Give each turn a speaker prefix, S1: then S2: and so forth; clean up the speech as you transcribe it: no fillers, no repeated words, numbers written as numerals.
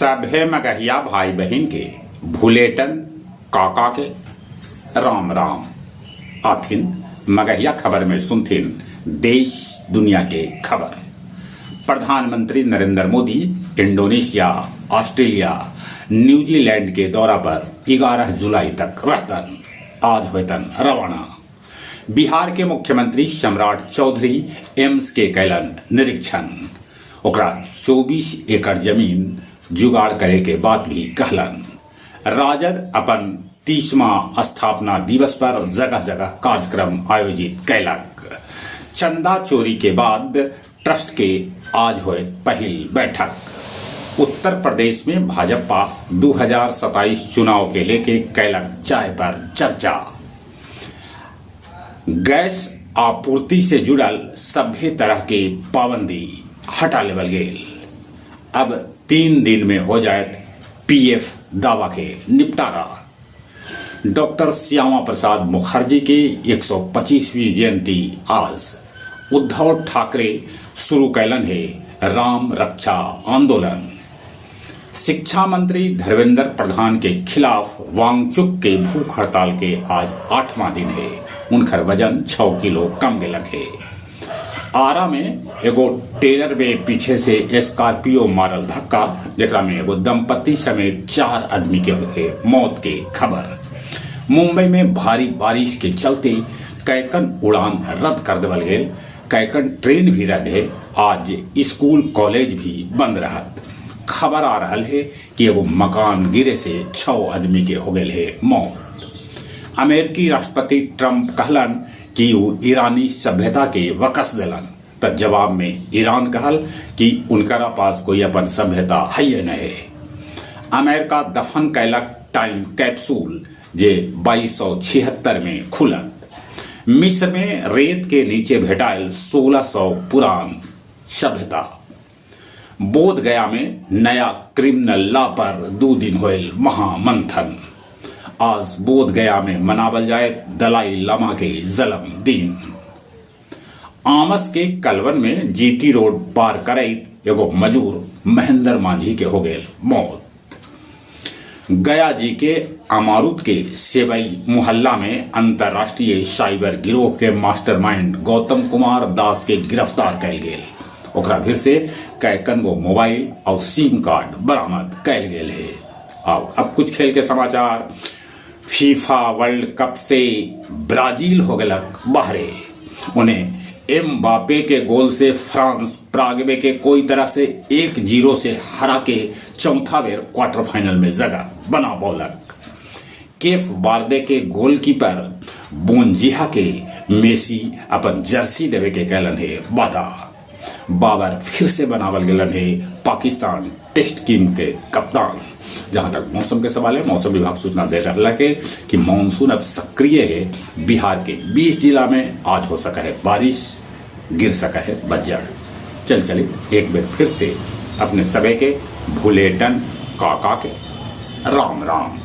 S1: सभे मगहिया भाई बहन के भूलेटन काका के राम राम आथिन मगहिया खबर में सुनथिन देश दुनिया के खबर। प्रधानमंत्री Narendra Modi Indonesia, Australia, New Zealand के दौरा पर 11 जुलाई तक रहतन। आज होतन रवाना। बिहार के मुख्यमंत्री सम्राट चौधरी एम्स के कैलन निरीक्षण। ओकरा 24 एकड़ जमीन जुगाड़ करे के बात भी कहलन। राजद अपन 30वां स्थापना दिवस पर जगह जगह कार्यक्रम आयोजित कैलक। चंदा चोरी के बाद ट्रस्ट के आज हुए पहल बैठक। उत्तर प्रदेश में भाजपा 2027 चुनाव के लेके कैलक चाय पर चर्चा। गैस आपूर्ति से जुड़ल सभ्य तरह के पाबंदी हटा लेवल गेल। अब 3 दिन में हो जाए पीएफ दावा के निपटारा। डॉक्टर श्यामा प्रसाद मुखर्जी की 125वीं जयंती आज। उद्धव ठाकरे शुरू कैलन है राम रक्षा आंदोलन। शिक्षा मंत्री धर्मेंद्र प्रधान के खिलाफ वांगचुक के भूख हड़ताल के आज 8वां दिन है। उनकर वजन 6 किलो कम गेलक है। आरा में एगो टेलर में पीछे से स्कॉर्पियो मारल धक्का, जेकरा में एगो दंपति समेत 4 आदमी के हुए मौत के खबर। मुंबई में भारी बारिश के चलते कैकन उड़ान रद्द कर देवल गेल। कैकन ट्रेन भी रद्द है। आज स्कूल कॉलेज भी बंद रहत। खबर आ रहा है कि एगो मकान गिरे से 6 आदमी के हो गए है मौत। अमेरिकी राष्ट्रपति ट्रंप कहलन कि वो ईरानी सभ्यता के वकस दिलन, तो जवाब में ईरान कहल कि उनकरा पास कोई अपन सभ्यता है नहीं। अमेरिका दफन कैलक टाइम कैप्सूल जे 2276 में खुलत। मिस्र में रेत के नीचे भेटायल 1600 पुरान सभ्यता। बोध गया में नया क्रिमिनल लॉ पर 2 दिन होल महामंथन। आज बोध गया में मनावल जाए दलाई लामा के जन्मदिन। आमस के कलवन में जीटी रोड पार करैत एगो मजूर महेंद्र मांझी के हो गए मौत। गया जी के अमारुत के सेवई मोहल्ला में अंतर्राष्ट्रीय साइबर गिरोह के मास्टरमाइंड गौतम कुमार दास के गिरफ्तार कैल गेल। ओकरा भीर से कैकन गो मोबाइल और सिम कार्ड बरामद कैल गेल है। अब कुछ खेल के समाचार। फीफा वर्ल्ड कप से ब्राजील हो गलक बाहरे। उन्हें एमबापे के गोल से फ्रांस प्रागवे के कोई तरह से 1-0 से हरा के चौथा बेर क्वार्टर फाइनल में जगह बना पौलक। केफ बार्दे के गोलकीपर बोनजिहा के मेसी अपन जर्सी देवे के कैलन है वादा। बाबर फिर से बनावल गेलन है पाकिस्तान टेस्ट टीम के कप्तान। जहां तक मौसम के सवाल है, मौसम विभाग सूचना दे रहा है कि मानसून अब सक्रिय है। बिहार के 20 जिला में आज हो सका है बारिश, गिर सका है बज्जर। चलिए एक बार फिर से अपने सभी के भूलेटन काका के राम राम।